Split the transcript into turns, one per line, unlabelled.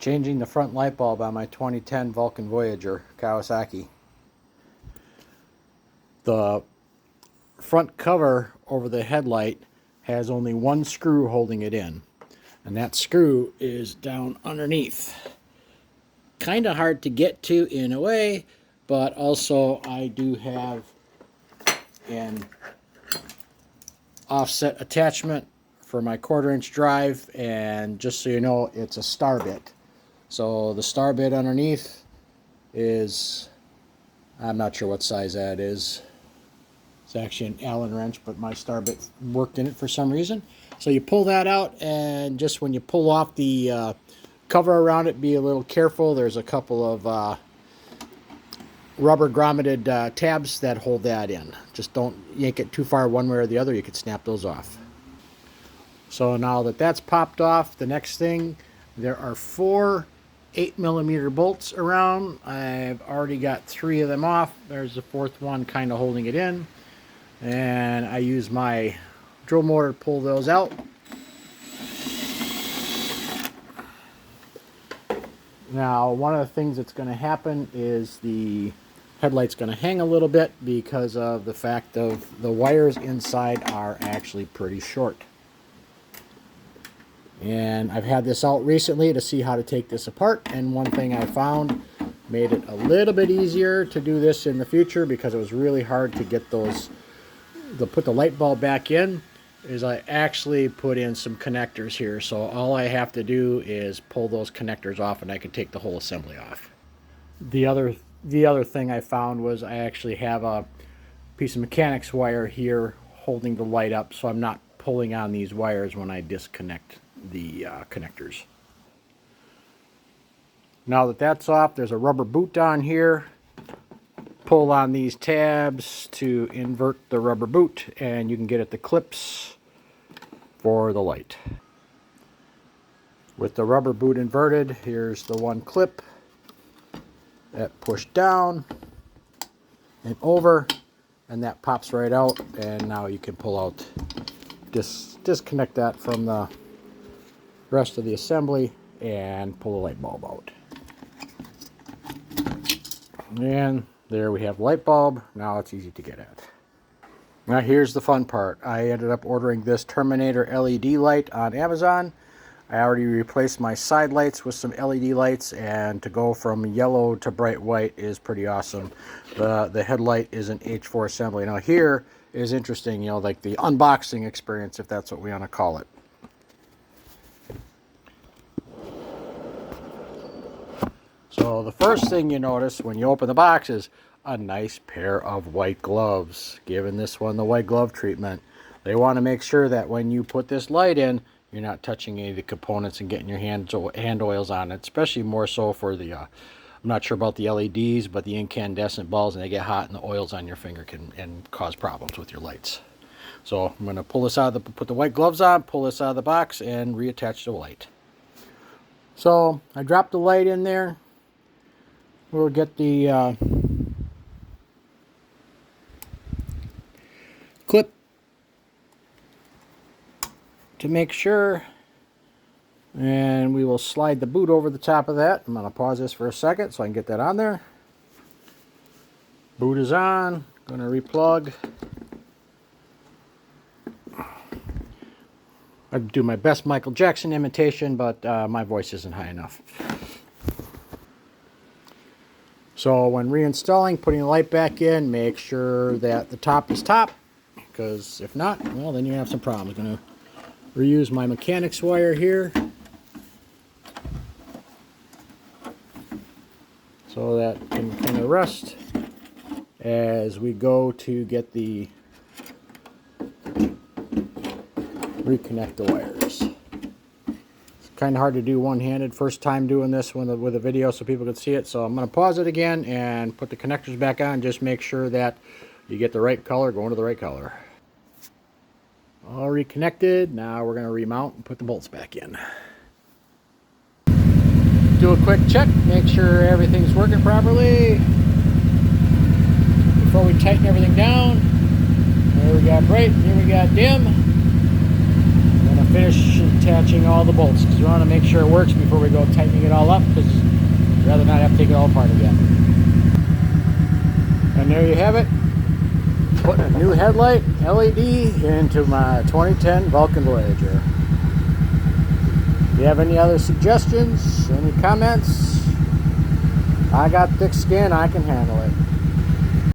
Changing the front light bulb on my 2010 Vulcan Voyager Kawasaki. The front cover over the headlight has only one screw holding it in, and that screw is down underneath. Kind of hard to get to in a way, but also I do have an offset attachment for my 1/4-inch drive, and just so you know, it's a star bit. So the star bit underneath is, I'm not sure what size that is. It's actually an Allen wrench, but my star bit worked in it for some reason. So you pull that out, and just when you pull off the cover around it, be a little careful. There's a couple of rubber grommeted tabs that hold that in. Just don't yank it too far one way or the other. You could snap those off. So now that that's popped off, the next thing, there are 4 8mm bolts around. I've already got 3 of them off. There's the 4th one kind of holding it in, and I use my drill motor to pull those out. Now, one of the things that's going to happen is the headlight's going to hang a little bit because of the fact of the wires inside are actually pretty short. And I've had this out recently to see how to take this apart, and one thing I found made it a little bit easier to do this in the future, because it was really hard to get those, to put the light bulb back in, is I actually put in some connectors here. So all I have to do is pull those connectors off, and I can take the whole assembly off. The other thing I found was I actually have a piece of mechanics wire here holding the light up, so I'm not pulling on these wires when I disconnect the connectors. Now that that's off, there's a rubber boot down here. Pull on these tabs to invert the rubber boot, and you can get at the clips for the light. With the rubber boot inverted, here's the one clip that push down and over, and that pops right out, and now you can pull out, disconnect that from the rest of the assembly and pull the light bulb out. And there we have the light bulb. Now it's easy to get at. Now here's the fun part. I ended up ordering this Terminator LED light on Amazon. I already replaced my side lights with some LED lights, and to go from yellow to bright white is pretty awesome. The headlight is an H4 assembly. Now here is interesting, you know, like the unboxing experience, if that's what we want to call it. So the first thing you notice when you open the box is a nice pair of white gloves, giving this one the white glove treatment. They want to make sure that when you put this light in, you're not touching any of the components and getting your hand oils on it, especially more so for the, I'm not sure about the LEDs, but the incandescent bulbs, and they get hot and the oils on your finger can cause problems with your lights. So I'm going to pull this out of put the white gloves on, pull this out of the box, and reattach the light. So I dropped the light in there. We'll get the clip to make sure, and we will slide the boot over the top of that. I'm going to pause this for a second so I can get that on there. Boot is on. Going to replug. I'd do my best Michael Jackson imitation, but my voice isn't high enough. So when reinstalling, putting the light back in, make sure that the top is top, because if not, well, then you have some problems. I'm going to reuse my mechanics wire here so that can kind of rest as we go to get the reconnect the wires. Kind of hard to do one-handed. First time doing this with a video so people can see it. So I'm going to pause it again and put the connectors back on. Just make sure that you get the right color, going to the right color. All reconnected. Now we're going to remount and put the bolts back in. Do a quick check. Make sure everything's working properly before we tighten everything down. There we got bright. Here we got dim. I'm going to finish attaching all the bolts because we want to make sure it works before we go tightening it all up, because I'd rather not have to take it all apart again. And there you have it. Putting a new headlight LED into my 2010 Vulcan Voyager. If you have any other suggestions, any comments, I got thick skin, I can handle it.